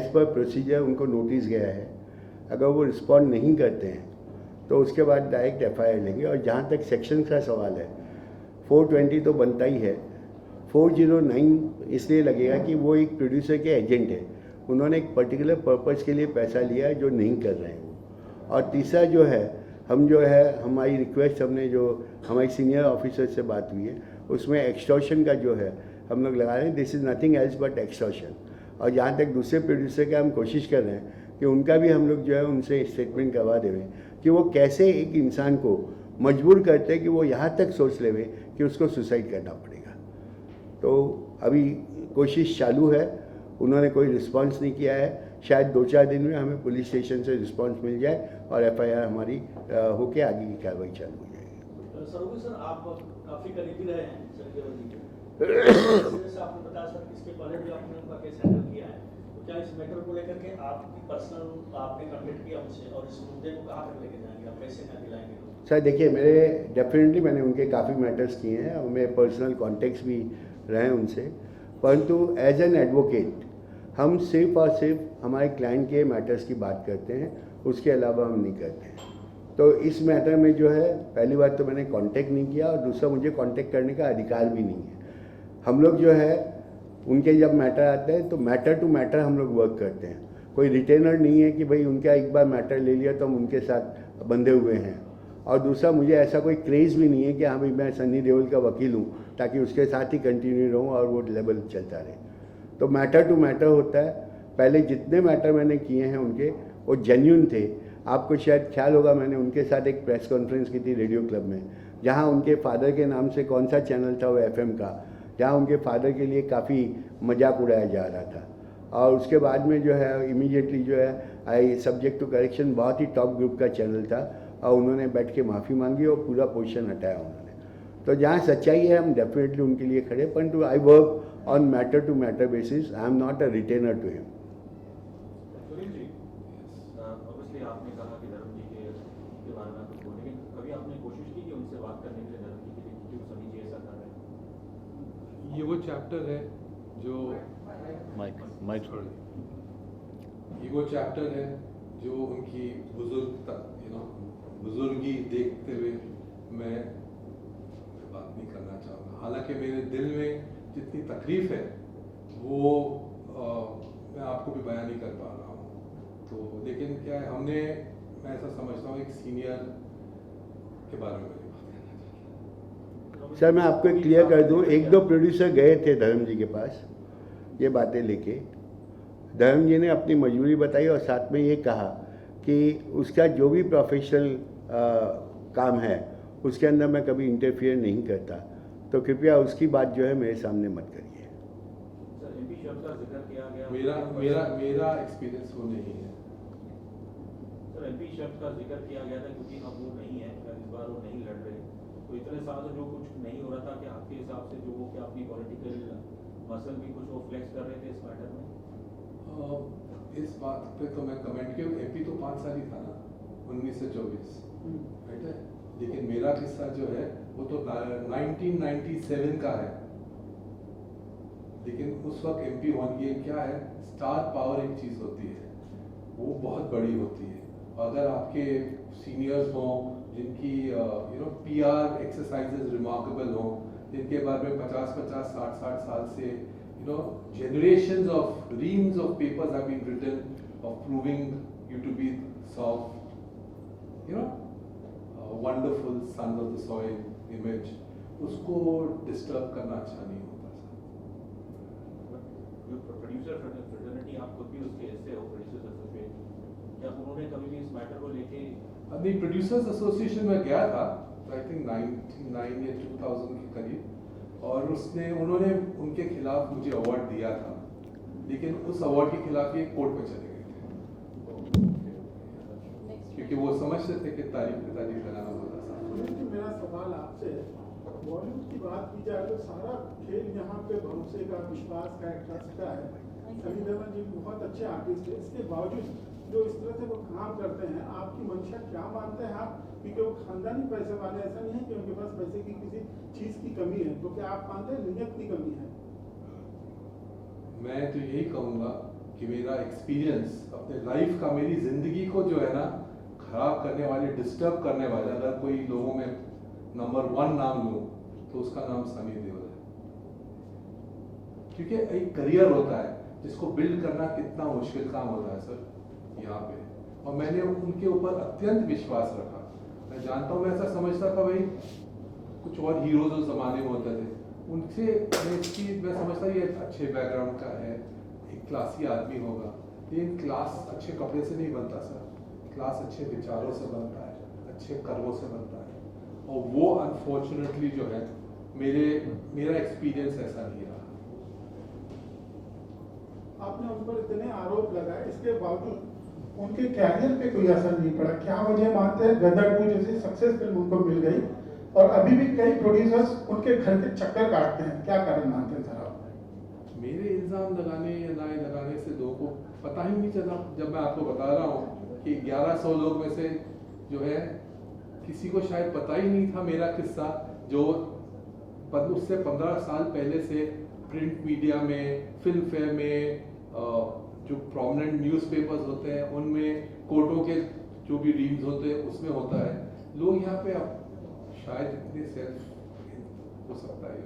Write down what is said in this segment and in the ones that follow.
As per procedure उनको notice गया है। अगर वो रिस्पॉन्ड नहीं करते हैं तो उसके बाद डायरेक्ट एफआईआर लेंगे। और जहाँ तक सेक्शन का सवाल है, 420 तो बनता ही है, 409 इसलिए लगेगा कि वो एक प्रोड्यूसर के एजेंट है, उन्होंने एक पर्टिकुलर पर्पज़ के लिए पैसा लिया है जो नहीं कर रहे हैं वो। और तीसरा जो है, हम जो है हमारी रिक्वेस्ट, हमने जो हमारी सीनियर ऑफिसर से बात हुई है उसमें एक्सटॉर्शन का जो है हम लोग लगा रहे हैं, this is nothing else but extortion. और जहाँ तक दूसरे प्रोड्यूसर का हम कोशिश कर रहे हैं कि उनका भी हम लोग जो है उनसे स्टेटमेंट करवा देवे कि वो कैसे एक इंसान को मजबूर करते हैं कि वो यहाँ तक सोच लेवे कि उसको सुसाइड करना पड़ेगा। तो अभी कोशिश चालू है, उन्होंने कोई रिस्पांस नहीं किया है। शायद 2-4 दिन में हमें पुलिस स्टेशन से रिस्पांस मिल जाए और एफआईआर हमारी होके आगे की कार्रवाई चालू हो जाएगी। सर आप काफ़ी करीबी रहे हैं सर देओल जी के, जैसे आपने बताया सर इसके पहले भी आपने उनका केस हैंडल किया है, तो क्या इस मैटर को लेकर के आपकी पर्सनल आपने कॉन्टेक्ट किया उनसे और इस मुद्दे को कहाँ तक लेके जाएंगे, आप कैसे न्याय दिलाएंगे? सर देखिए, डेफिनेटली मैंने उनके काफ़ी मैटर्स किए हैं और मेरे पर्सनल कॉन्टेक्ट्स भी रहे हैं उनसे, परंतु एज एन एडवोकेट हम सिर्फ और सिर्फ हमारे क्लाइंट के मैटर्स की बात करते हैं, उसके अलावा हम नहीं करते हैं। तो इस मैटर में जो है, पहली बात तो मैंने कांटेक्ट नहीं किया और दूसरा मुझे कांटेक्ट करने का अधिकार भी नहीं है। हम लोग जो है उनके जब मैटर आते हैं तो मैटर टू मैटर हम लोग वर्क करते हैं, कोई रिटेनर नहीं है कि भाई उनका एक बार मैटर ले लिया तो हम उनके साथ बंधे हुए हैं। और दूसरा, मुझे ऐसा कोई क्रेज़ भी नहीं है कि हाँ भाई मैं सनी देओल का वकील हूँ ताकि उसके साथ ही कंटिन्यू रहूँ और वो लेवल चलता रहे। तो मैटर टू मैटर होता है। पहले जितने मैटर मैंने किए हैं उनके, वो जेन्युइन थे। आपको शायद ख्याल होगा, मैंने उनके साथ एक प्रेस कॉन्फ्रेंस की थी रेडियो क्लब में, जहाँ उनके फादर के नाम से कौन सा चैनल था वो एफएम का, जहाँ उनके फादर के लिए काफ़ी मजाक उड़ाया जा रहा था। और उसके बाद में जो है इमीडिएटली जो है आई सब्जेक्ट टू करेक्शन, बहुत ही टॉप ग्रुप का चैनल था और उन्होंने बैठ के माफ़ी मांगी और पूरा पोजीशन हटाया उन्होंने। तो जहाँ सच्चाई है हम डेफिनेटली उनके लिए खड़े, परंतु I work on matter to matter basis, I am not a retainer to him. आपने कहा कि धर्म जी के बारे में कुछ बोलने की, कभी आपने कोशिश की कि उनसे बात करने के लिए धर्म जी के लिए, क्यों सनी जी ऐसा कर रहे हैं? ये वो चैप्टर है जो माइक ये वो चैप्टर है जो उनकी बुजुर्गी देखते हुए मैं बात नहीं करना चाहूँगा। हालांकि मेरे दिल में जितनी तकलीफ है वो मैं आपको भी बयान नहीं कर पा रहा हूँ। तो लेकिन क्या है, मैं ऐसा समझता हूँ एक सीनियर के बारे में बात करना चाहता हूँ। सर मैं आपको एक क्लियर कर दूँ, 1-2 प्रोड्यूसर गए थे धर्म जी के पास ये बातें लेके। धर्म जी ने अपनी मजबूरी बताई और साथ में ये कहा कि उसका जो भी प्रोफेशनल काम है उसके अंदर मैं कभी इंटरफियर नहीं करता, तो कृपया उसकी बात जो है मेरे सामने मत करिए। सर एमपी शब्द का जिक्र किया गया, मेरा एक्सपीरियंस वो नहीं है। सर एमपी शब्द का जिक्र किया गया था क्योंकि अब वो नहीं है, इस बार वो नहीं लड़ रहे, तो इतने साल से जो कुछ नहीं हो रहा था, कि आपके हिसाब से जो वो क्या अपनी पॉलिटिकल मसल भी कुछ वो फ्लेक्स कर रहे थे इस मैटर में? इस बात पे तो मैं कमेंट किया, एमपी तो 5 साल ही था ना, 19 से 24, राइट है। लेकिन मेरा किस्सा जो है वो तो 1997 का है। लेकिन उस वक्त एमपी ये क्या है, स्टार पावर एक चीज़ होती है, वो बहुत बड़ी होती है। अगर आपके सीनियर्स हों जिनकी पीआर एक्सरसाइजेज रिमार्केबल हों, जिनके बारे में 50-50, 60-60 साल से generations of reams of papers have been written of proving you to be soft, wonderful son of the soil image, उसको डिस्टर्ब करना अच्छा नहीं होता सर। प्रोड्यूसर फ्रेटर्निटी, आप खुद भी उसके हिस्से हो, प्रोड्यूसर्स एसोसिएशन, क्या उन्होंने कभी भी इस मैटर को लेके? अभी प्रोड्यूसर्स एसोसिएशन में गया था, आई थिंक 99 या 2000 के करीब, और उन्होंने उनके खिलाफ मुझे अवार्ड दिया था, लेकिन उस अवार्ड के खिलाफ ये कोर्ट में चले गए थे क्योंकि वो समझते थे कि तारीफ लगाना बहुत आसान है। मेरा सवाल आपसे, बॉलीवुड की बात की जाए तो सारा खेल यहाँ पे भरोसे का, विश्वास का, ट्रस्ट का है। सनी देओल जी बहुत अच्छे आर्टिस्ट है, इसके बावजूद जो इस तरह से वो काम करते हैं, आपकी मंशा क्या मानते हैं आप? क्योंकि वो खानदानी पैसे वाले, ऐसा नहीं है कि उनके पास पैसे की किसी चीज की कमी है, तो क्या आप मानते हैं नीयत की कमी है? मैं तो यही कहूँगा कि मेरा एक्सपीरियंस अपने लाइफ का, मेरी ज़िंदगी को जो है ना खराब करने वाले, डिस्टर्ब करने वाले, अगर कोई लोगों में नंबर 1 नाम लूँ तो उसका नाम सनी देओल है। क्योंकि एक करियर होता है जिसको बिल्ड करना कितना मुश्किल काम होता है सर यहाँ पे, और मैंने उनके ऊपर अत्यंत विश्वास रखा। मैं जानता हूँ, मैं ऐसा समझता था भाई कुछ और हीरोज उस जमाने में होते थे, उनसे मैं समझता ये अच्छे बैकग्राउंड का है, एक क्लासी आदमी होगा, लेकिन क्लास अच्छे कपड़े से नहीं बनता सर, क्लास अच्छे विचारों से बनता है, अच्छे कर्मों से बनता है। और वो अनफॉर्चुनेटली जो है मेरा एक्सपीरियंस ऐसा नहीं रहा। आपने उन पर इतने आरोप लगाए, इसके बावजूद उनके कैरियर पे कोई असर नहीं पड़ा। क्या वजह मानते हैं? गदर 2 जैसी सक्सेस फिल्म उनको मिल गई और अभी भी कई प्रोड्यूसर्स उनके घर के चक्कर काटते हैं, क्या कारण मानते हैं सर आप? मेरे इल्ज़ाम लगाने या ना लगाने से लोगों को पता ही नहीं चला। जब मैं आपको बता रहा हूँ कि 1100 लोग में से जो है किसी को शायद पता ही नहीं था मेरा किस्सा, जो उससे 15 साल पहले से प्रिंट मीडिया में, फिल्म फेयर में, जो प्रोमिनेंट न्यूज़पेपर्स होते हैं उनमें, कोर्टों के जो भी रील्स होते हैं उसमें होता है। लोग यहाँ पे अब शायद इतने सेल्फ हो सकता है,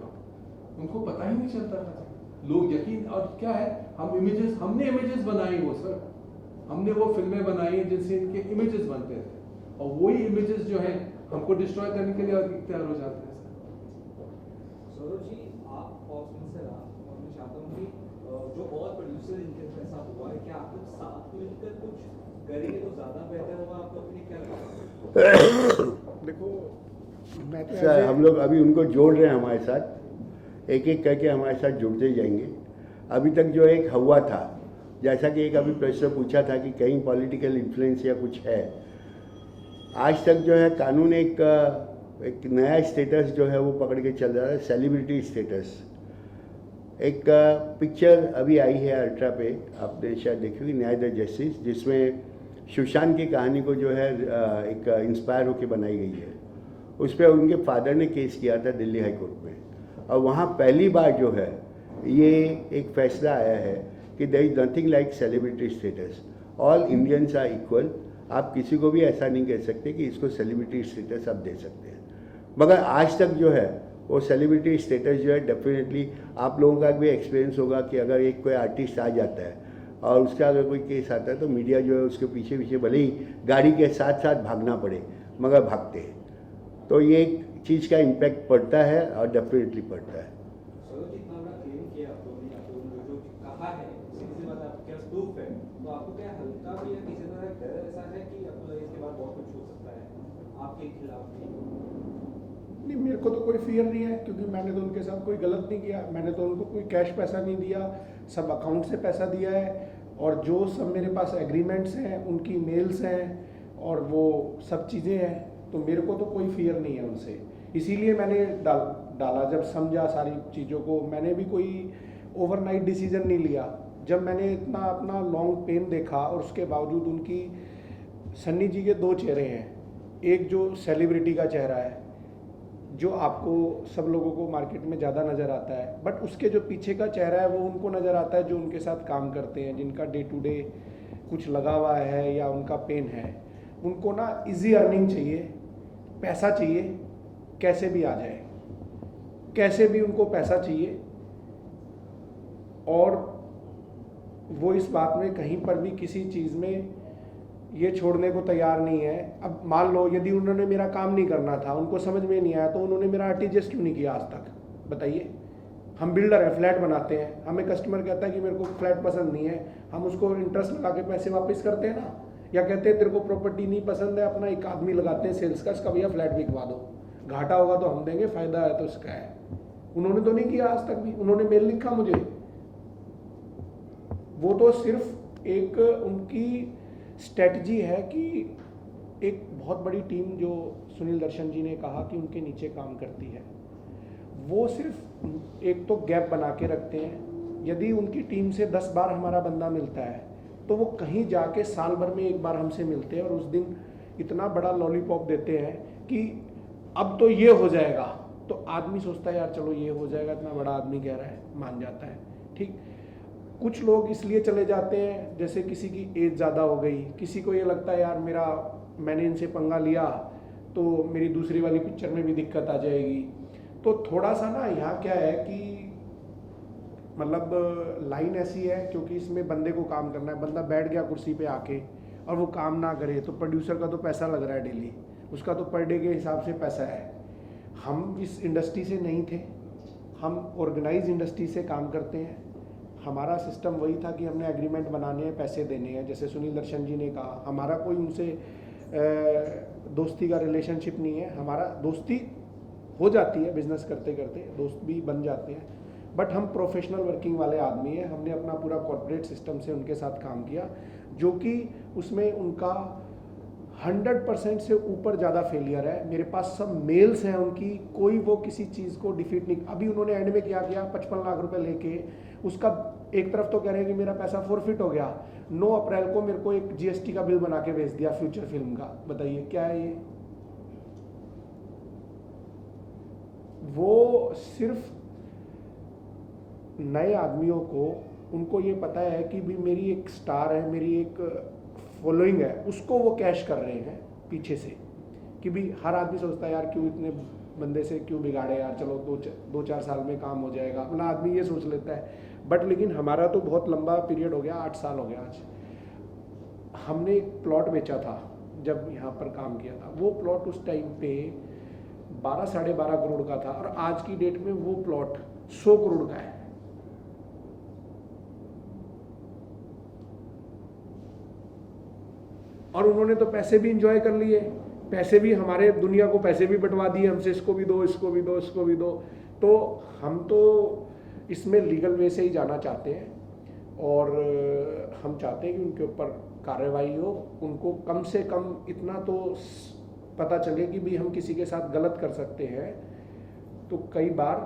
उनको पता ही नहीं चलता था। लोग यकीन, और क्या है, हमने इमेजेस बनाई वो सर, हमने वो फिल्में बनाई जिनसे इनके इमेजेस बनते थे, और वही इमेजेस जो है हमको डिस्ट्रॉय करने के लिए तैयार हो जाते हैं सर। सौरभ जी, आप फॉक्स में से रहा और मैं चाहता हूँ कि जो और प्रोड्यूसर इनके साथ ऐसा हुआ है, क्या आप लोग साथ मिलकर कुछ करेंगे तो ज़्यादा बेहतर होगा? आपको अपनी क्या लगता है? देखो, मैं तो सर हम लोग अभी उनको जोड़ रहे हैं हमारे साथ, एक एक करके हमारे साथ जुड़ते जाएंगे। अभी तक जो एक हवा था, जैसा कि एक अभी प्रश्न पूछा था कि कहीं पॉलिटिकल इन्फ्लुएंस या कुछ है, आज तक जो है कानून एक नया स्टेटस जो है वो पकड़ के चल रहा है, सेलिब्रिटी स्टेटस। एक पिक्चर अभी आई है अल्ट्रा पे, आपने शायद देखी होगी, न्याय द जस्टिस, जिसमें सुशांत की कहानी को जो है एक इंस्पायर होकर बनाई गई है। उस पर उनके फादर ने केस किया था दिल्ली हाई कोर्ट में, और वहाँ पहली बार जो है ये एक फैसला आया है कि there is nothing like celebrity status, all Indians are equal. आप किसी को भी ऐसा नहीं कह सकते कि इसको सेलिब्रिटी स्टेटस आप दे सकते हैं। मगर आज तक जो है वो सेलिब्रिटी स्टेटस जो है, डेफिनेटली आप लोगों का भी एक्सपीरियंस होगा कि अगर एक कोई आर्टिस्ट आ जाता है और उसका अगर कोई केस आता है तो मीडिया जो है उसके पीछे पीछे भले ही गाड़ी के साथ साथ भागना पड़े मगर भागते हैं। तो ये एक चीज़ का इम्पैक्ट पड़ता है और डेफिनेटली पड़ता है। सौरभ जी, इतना बड़ा क्लेम किया आप लोगों ने, आप लोगों ने जो कहा है, सीधी बात आपके पास प्रूफ है, तो आपको क्या हल्का भी या किसी तरह डर ऐसा है कि आपको लगे इसके बाद बहुत कुछ हो सकता है आपके खिलाफ? नहीं, मेरे को तो कोई फियर नहीं है, क्योंकि मैंने तो उनके साथ कोई गलत नहीं किया। मैंने तो उनको कोई कैश पैसा नहीं दिया, सब अकाउंट से पैसा दिया है, और जो सब मेरे पास एग्रीमेंट्स हैं, उनकी मेल्स हैं और वो सब चीज़ें हैं, तो मेरे को तो कोई फियर नहीं है उनसे। इसीलिए मैंने डाला जब समझा सारी चीज़ों को। मैंने भी कोई ओवरनाइट डिसीजन नहीं लिया। जब मैंने इतना अपना लॉन्ग पेन देखा, और उसके बावजूद उनकी, सन्नी जी के 2 चेहरे हैं, एक जो सेलिब्रिटी का चेहरा है जो आपको सब लोगों को मार्केट में ज़्यादा नज़र आता है, बट उसके जो पीछे का चेहरा है वो उनको नज़र आता है जो उनके साथ काम करते हैं, जिनका डे टू डे कुछ लगा हुआ है या उनका पेन है। उनको ना इजी अर्निंग चाहिए, पैसा चाहिए, कैसे भी आ जाए, कैसे भी उनको पैसा चाहिए, और वो इस बात में कहीं पर भी किसी चीज़ में ये छोड़ने को तैयार नहीं है। अब मान लो यदि उन्होंने मेरा काम नहीं करना था, उनको समझ में नहीं आया, तो उन्होंने मेरा आरटीजीएस क्यों नहीं किया आज तक? बताइए। हम बिल्डर हैं, फ्लैट बनाते हैं, हमें कस्टमर कहता है कि मेरे को फ्लैट पसंद नहीं है, हम उसको इंटरेस्ट लगा के पैसे वापस करते हैं ना, या कहते हैं तेरे को प्रॉपर्टी नहीं पसंद है, अपना एक आदमी लगाते हैं सेल्स का, इसका भैया फ्लैट बिकवा दो, घाटा होगा तो हम देंगे, फायदा है तो इसका है। उन्होंने तो नहीं किया आज तक भी। उन्होंने मेल लिखा मुझे, वो तो सिर्फ एक उनकी स्ट्रेटजी है कि एक बहुत बड़ी टीम जो सुनील दर्शन जी ने कहा कि उनके नीचे काम करती है, वो सिर्फ एक तो गैप बना के रखते हैं। यदि उनकी टीम से 10 बार हमारा बंदा मिलता है तो वो कहीं जाके साल भर में एक बार हमसे मिलते हैं, और उस दिन इतना बड़ा लॉलीपॉप देते हैं कि अब तो ये हो जाएगा, तो आदमी सोचता है यार चलो ये हो जाएगा, इतना बड़ा आदमी कह रहा है, मान जाता है। ठीक, कुछ लोग इसलिए चले जाते हैं, जैसे किसी की एज ज़्यादा हो गई, किसी को ये लगता है यार मैंने इनसे पंगा लिया तो मेरी दूसरी वाली पिक्चर में भी दिक्कत आ जाएगी। तो थोड़ा सा ना यहाँ क्या है कि मतलब लाइन ऐसी है, क्योंकि इसमें बंदे को काम करना है, बंदा बैठ गया कुर्सी पे आके और वो काम ना करे तो प्रोड्यूसर का तो पैसा लग रहा है डेली, उसका तो पर डे के हिसाब से पैसा है। हम इस इंडस्ट्री से नहीं थे, हम ऑर्गेनाइज इंडस्ट्री से काम करते हैं। हमारा सिस्टम वही था कि हमने एग्रीमेंट बनाने हैं, पैसे देने हैं। जैसे सुनील दर्शन जी ने कहा, हमारा कोई उनसे दोस्ती का रिलेशनशिप नहीं है। हमारा दोस्ती हो जाती है, बिजनेस करते करते दोस्त भी बन जाते हैं, बट हम प्रोफेशनल वर्किंग वाले आदमी हैं। हमने अपना पूरा कॉर्पोरेट सिस्टम से उनके साथ काम किया, जो कि उसमें उनका 100% से ऊपर ज़्यादा फेलियर है। मेरे पास सब मेल्स हैं उनकी, कोई वो किसी चीज़ को डिफीट नहीं। अभी उन्होंने एंड में क्या किया, 55 लाख रुपए लेके उसका एक तरफ तो कह रहे हैं कि मेरा पैसा फॉरफिट हो गया, 9 अप्रैल को मेरे को एक GST का बिल बना के भेज दिया फ्यूचर फिल्म का। बताइए क्या है ये? वो सिर्फ नए आदमियों को, उनको ये पता है कि भी मेरी एक स्टार है, मेरी एक फॉलोइंग है, उसको वो कैश कर रहे हैं पीछे से। कि भी हर आदमी सोचता है यार क्यों इतने बंदे से क्यों बिगाड़े यार, चलो 2-4 साल में काम हो जाएगा, अपना आदमी ये सोच लेता है। बट लेकिन हमारा तो बहुत लंबा पीरियड हो गया, 8 साल हो गया आज। हमने एक प्लॉट बेचा था जब यहाँ पर काम किया था, वो प्लॉट उस टाइम पे 12-12.5 करोड़ का था, और आज की डेट में वो प्लॉट 100 करोड़ का है। और उन्होंने तो पैसे भी इंजॉय कर लिए, पैसे भी हमारे दुनिया को पैसे भी बंटवा दिए हमसे, इसको भी दो, इसको भी दो, इसको भी दो। तो हम तो इसमें लीगल वे से ही जाना चाहते हैं, और हम चाहते हैं कि उनके ऊपर कार्रवाई हो। उनको कम से कम इतना तो पता चले कि भी हम किसी के साथ गलत कर सकते हैं, तो कई बार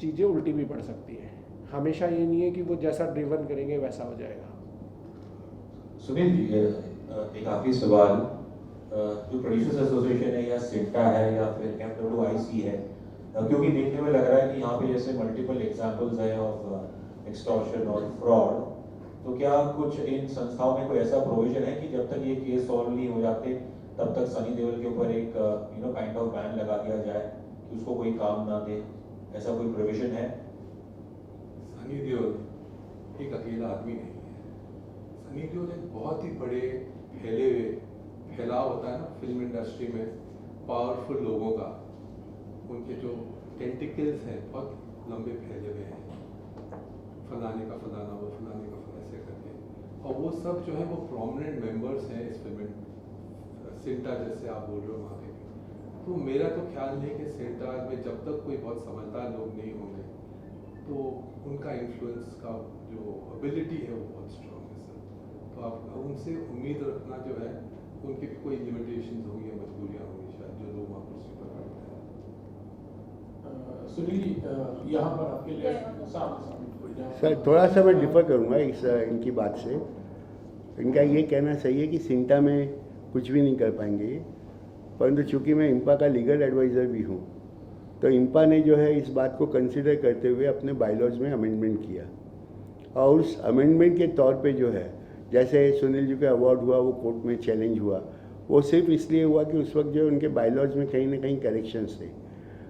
चीज़ें उल्टी भी पड़ सकती हैं। हमेशा ये नहीं है कि वो जैसा ड्रिवन करेंगे वैसा हो जाएगा। सुनील जी, एक आखिरी सवाल, जो प्रोड्यूसर्स एसोसिएशन है या सिंटा है या फिर MWIC है, क्योंकि देखने में लग रहा है कि यहाँ पे जैसे मल्टीपल एग्जांपल्स हैं ऑफ एक्सटॉर्शन और फ्रॉड, तो क्या कुछ इन संस्थाओं में कोई ऐसा प्रोविजन है कि जब तक ये केस सॉल्व नहीं हो जाते तब तक सनी देओल के ऊपर एक काइंड ऑफ बैन लगा दिया जाए कि उसको कोई काम ना दे, ऐसा कोई प्रोविजन है? सनी देओल एक अकेला आदमी नहीं है। सनी देओल एक बहुत ही बड़े फैलाव होता है ना फिल्म इंडस्ट्री में, पावरफुल लोगों का, उनके जो टेंटिकल्स हैं बहुत लंबे फैले हुए हैं, फलाने का फलाना, वो फलाने का फलाना, ऐसे करके। और वो सब जो है वो प्रोमिनेंट मेंबर्स हैं इस फिल्म सिंटा, जैसे आप बोल रहे हो वहाँ के। तो मेरा तो ख्याल है कि सिंटा में जब तक कोई बहुत समझदार लोग नहीं होंगे तो उनका इन्फ्लुएंस का जो एबिलिटी है वो बहुत स्ट्रॉन्ग है सर। तो आप उनसे उम्मीद रखना जो है, उनकी भी कोई लिमिटेशंस होंगी, मजबूरियाँ होंगी शायद, जो लोग वहाँ कुर्सी पर बैठते हैं। सुनील, यहाँ पर आपके लिए सर थोड़ा सा मैं डिफर करूँगा इनकी बात से। इनका ये कहना सही है कि सिंटा में कुछ भी नहीं कर पाएंगे, परंतु चूँकि मैं इंपा का लीगल एडवाइज़र भी हूँ, तो इंपा ने जो है इस बात को कंसिडर करते हुए अपने बायलॉज में अमेंडमेंट किया। और उस अमेंडमेंट के तौर पे जो है, जैसे सुनील जी का अवार्ड हुआ, वो कोर्ट में चैलेंज हुआ, वो सिर्फ इसलिए हुआ कि उस वक्त जो उनके बायलॉज में कहीं ना कहीं करेक्शंस थे।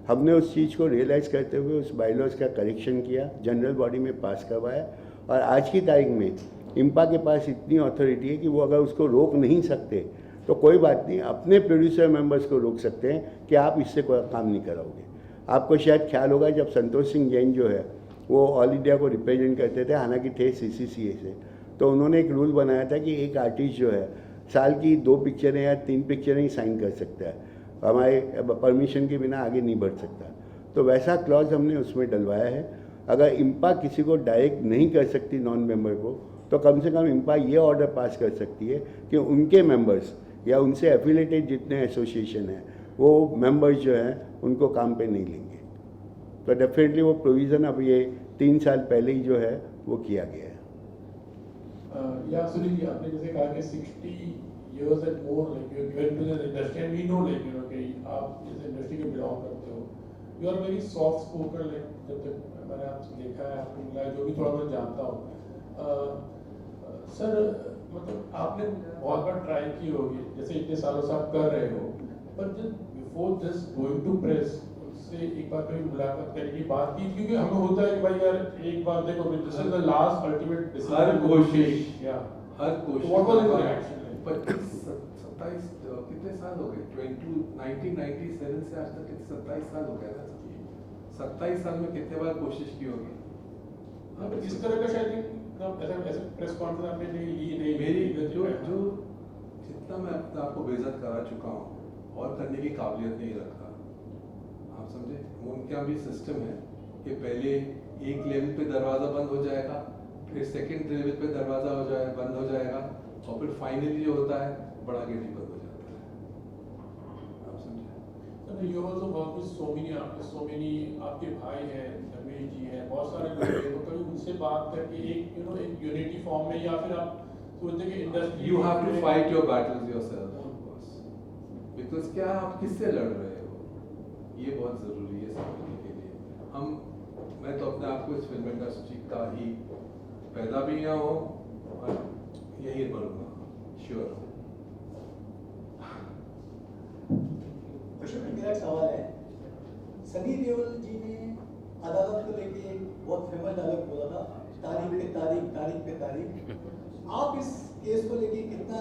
हमने उस चीज़ को रियलाइज़ करते हुए उस बायलॉज का करेक्शन किया, जनरल बॉडी में पास करवाया, और आज की तारीख में इंपा के पास इतनी अथॉरिटी है कि वो अगर उसको रोक नहीं सकते तो कोई बात नहीं, अपने प्रोड्यूसर मेंबर्स को रोक सकते हैं कि आप इससे कोई काम नहीं कराओगे। आपको शायद ख्याल होगा जब संतोष सिंह जैन जो है वो ऑल इंडिया को रिप्रेजेंट करते थे, हालांकि थे CCCA से, तो उन्होंने एक रूल बनाया था कि एक आर्टिस्ट जो है साल की 2 पिक्चरें या 3 पिक्चरें ही साइन कर सकता है, हमारे परमिशन के बिना आगे नहीं बढ़ सकता। तो वैसा क्लॉज हमने उसमें डलवाया है। अगर इंपा किसी को डायरेक्ट नहीं कर सकती नॉन मेंबर को, तो कम से कम इंपा ये ऑर्डर पास कर सकती है कि उनके मेंबर्स या उनसे एफिलेटेड जितने एसोसिएशन हैं वो मेंबर्स जो हैं उनको काम पे नहीं लेंगे। तो डेफिनेटली वो प्रोविज़न अब ये 3 साल पहले ही जो है वो किया गया है। या सुनील जी, आपने जैसे कहा कि 60 years and more like you given to the industry, and we know like कि आप जिस इंडस्ट्री के बिलोंग करते हो, you are very soft spoken, like जब तक मैंने आपसे देखा है, आपको मिला है, जो भी थोड़ा बहुत जानता हूँ। सर मतलब आपने बहुत बार ट्राई की होगी, जैसे इतने सालों से आप कर रहे हो, पर जब before this going to press उससे एक बार कभी मुलाकात करने की बात की? क्योंकि हमें होता है कि भाई यार एक बार देखो this is the last ultimate decision, हर कोशिश, या हर कोशिश। What was the reaction? 27 कितने साल हो गए? 1997 से आज तक 27 साल हो गए ना। 27 साल में कितने बार कोशिश की होगी? हाँ, पर इस तरह का शायद ऐसे प्रेस कॉन्फ्रेंस आपने नहीं मेरी जो जितना मैं अपने आप को बेइज्जत करा चुका हूँ और करने की काबिलियत नहीं रखा, आप समझे? उनके यहाँ भी सिस्टम है कि पहले एक लेवल पे दरवाज़ा बंद हो जाएगा, फिर सेकंड लेवल पे दरवाज़ा बंद हो जाएगा, और फिर फाइनली जो होता है बड़ा गेट ही बंद हो जाता है। आप समझे? You also work with so many आपके भाई हैं, धर्मेश जी हैं, बहुत सारे लोग हैं, तो कभी उनसे बात करके एक एक यूनिटी फॉर्म में, या फिर आप सोचते हैं कि industry You have to fight your battles yourself, because क्या आप किससे लड़ रहे हो, ये बहुत ज़रूरी है समझने के लिए। मैं तो अपने आप को इस फिल्म इंडस्ट्री का ही पैदा भी यहाँ हूँ और यही बनूंगा, श्योर। मेरा एक सवाल है, सनी देओल जी ने अदालत को लेके एक बहुत फेमस डायलॉग बोला था, तारीख पे तारीख, तारीख पे तारीख। आप इस केस को लेके कितना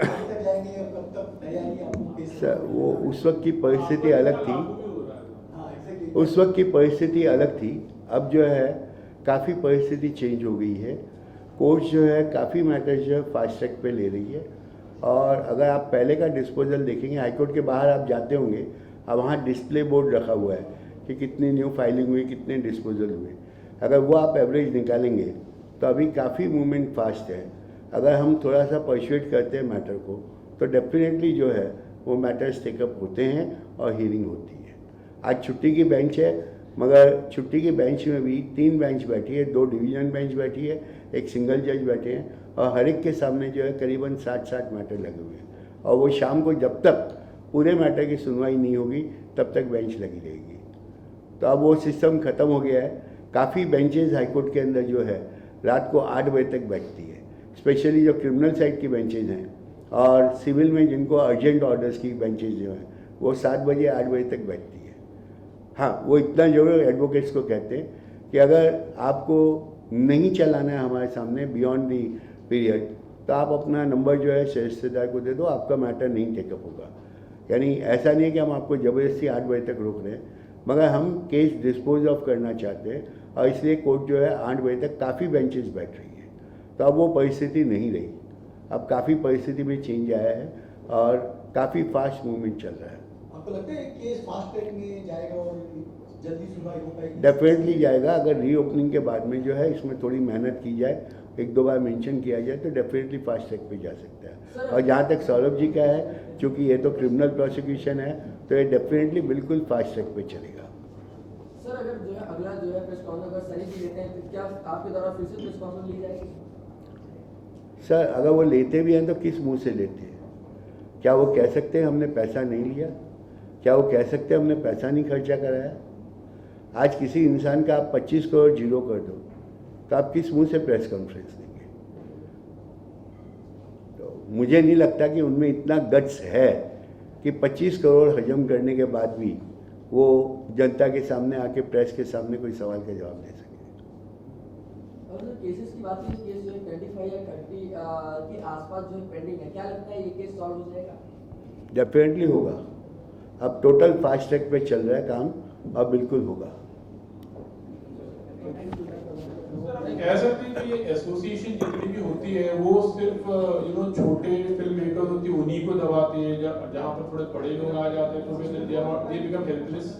आगे तक जाएंगे और कब तक तैयारी आपको केस? सर वो उस वक्त की परिस्थिति अलग थी, हाँ एग्जैक्टली, उस वक्त की परिस्थिति अलग थी। अब जो है काफ़ी परिस्थिति चेंज हो गई है। कोर्ट जो है काफ़ी मैटर्स जो है फास्ट ट्रैक पे ले रही है, और अगर आप पहले का डिस्पोजल देखेंगे, हाईकोर्ट के बाहर आप जाते होंगे, अब वहाँ डिस्प्ले बोर्ड रखा हुआ है कि कितनी न्यू फाइलिंग हुई, कितने डिस्पोजल हुए। अगर वो आप एवरेज निकालेंगे तो अभी काफ़ी मूवमेंट फास्ट है। अगर हम थोड़ा सा परसुएट करते हैं मैटर को, तो डेफिनेटली जो है वो मैटर्स टेकअप होते हैं और हियरिंग होती है। आज छुट्टी की बेंच है, मगर छुट्टी की बेंच में भी 3 बेंच बैठी है, 2 डिवीजन बेंच बैठी है, एक सिंगल जज बैठे हैं, और हर एक के सामने जो है करीबन 60 मैटर लगे हुए हैं। और वो शाम को जब तक पूरे मैटर की सुनवाई नहीं होगी तब तक बेंच लगी रहेगी। तो अब वो सिस्टम ख़त्म हो गया है। काफ़ी बेंचेस हाईकोर्ट के अंदर जो है रात को 8 बजे तक बैठती है, स्पेशली जो क्रिमिनल साइड की बेंचेज हैं, और सिविल में जिनको अर्जेंट ऑर्डर्स की बेंचेज जो हैं वो 7 बजे 8 बजे तक बैठती है। हाँ, वो इतना जरूर एडवोकेट्स को कहते हैं कि अगर आपको नहीं चलाना है हमारे सामने बियॉन्ड दी पीरियड, तो आप अपना नंबर जो है रिश्तेदार को दे दो, आपका मैटर नहीं टेकअप होगा। यानी ऐसा नहीं है कि हम आपको ज़बरदस्ती 8 बजे तक रोक रहे हैं, मगर हम केस डिस्पोज ऑफ करना चाहते हैं, और इसलिए कोर्ट जो है 8 बजे तक काफ़ी बेंचेस बैठ रही है। तो अब वो परिस्थिति नहीं रही, अब काफ़ी परिस्थिति में चेंज आया है और काफ़ी फास्ट मूवमेंट चल रहा है। आपको लगता है केस फास्ट ट्रैक में जाएगा और जल्दी सुनवाई हो पाएगी? डेफिनेटली जाएगा। अगर रीओपनिंग के बाद में जो है इसमें थोड़ी मेहनत की जाए, 1-2 बार मेंशन किया जाए, तो डेफिनेटली फास्ट ट्रैक पे जा सकता है। और जहाँ तक सौरभ जी का है, चूँकि ये तो क्रिमिनल प्रोसिक्यूशन है, तो ये डेफिनेटली बिल्कुल फास्ट ट्रैक पे चलेगा। सर अगर जो है अगला जो है प्रेस कॉन्फ्रेंस अगर सनी जी लेते हैं, तो क्या आपके द्वारा फिर से प्रेस कॉन्फ्रेंस ली जाएगी? सर अगर वो लेते भी हैं तो किस मुंह से लेते हैं? क्या वो कह सकते हैं हमने पैसा नहीं लिया? क्या वो कह सकते हैं हमने पैसा नहीं खर्चा कराया? आज किसी इंसान का आप 25 करोड़ जीरो कर दो, तो आप किस मुंह से प्रेस कॉन्फ्रेंस देंगे? तो मुझे नहीं लगता कि उनमें इतना गट्स है कि 25 करोड़ हजम करने के बाद भी वो जनता के सामने आके प्रेस के सामने कोई सवाल का जवाब दे सके। और जो केसेस की बात की, केस जो है 25 या 30 के आसपास जो है पेंडिंग है, क्या लगता है ये केस सॉल्व हो जाएगा? डेफिनेटली होगा। अब टोटल फास्ट ट्रैक पे चल रहा है काम, अब बिल्कुल होगा। कह सकते हैं कि ये एसोसिएशन जितनी भी होती है वो सिर्फ छोटे फिल्म मेकर्स होती है उन्हीं को दबाते हैं, जहाँ पर थोड़े बड़े लोग आ जाते हैं तो फिर दे बिकम हेल्पलेस।